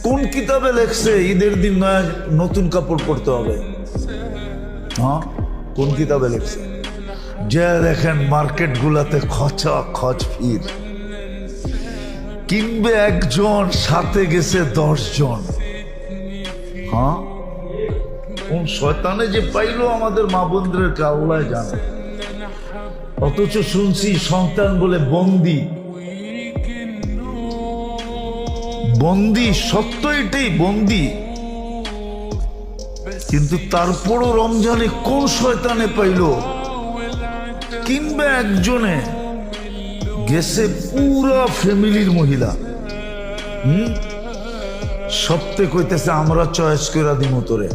কোন কিতাবে লেখছে ঈদের দিন নয়া নতুন কাপড় পরতে হবে? হ্যাঁ, কোন কিতাবে লেখছে? যে দেখেন মার্কেট গুলাতে খচা খচ ভিড়, কিনবে একজন, সাথে গেছে 10 জন। হ্যাঁ, কোন শয়তানে যে পাইলো আমাদের মা বোনদেরকে আল্লাহ জানে। অথচ শুনছি সন্তান বলে বন্দি। বন্দি, সত্য এটাই, বন্দি। কিন্তু তারপরও রমজানে কোন শয়তানে পাইল, কিংবা একজনে গেছে পুরা ফ্যামিলির মহিলা। সপ্তাহে কইতেছে আমরা চয়েস করে দিব তোরে,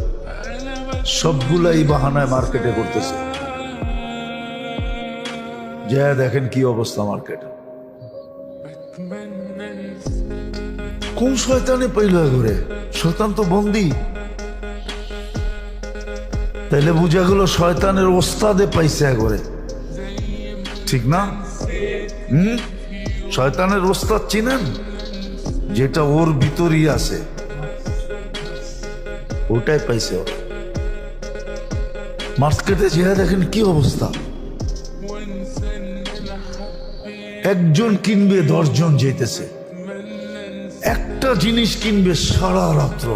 সবগুলাই বাহানায় মার্কেটে করতেছে। যা দেখেন কি অবস্থা মার্কেটে। কোন শয়তানে পাইল ঘরে? শয়তান তো বন্দি। তাইলে বুঝা গেল শয়তানের ওস্তাদে পাইছে ঘরে, ঠিক না? শয়তানের ওস্তাদ চিনেন? যেটা ওর ভিতরই আছে, ওটাই পাইছে ওর। মার্কেটে যে দেখেন কি অবস্থা। একজন কিনবে 10 জন যেতেছে, একটা জিনিস কিনবে সারা রাত্র।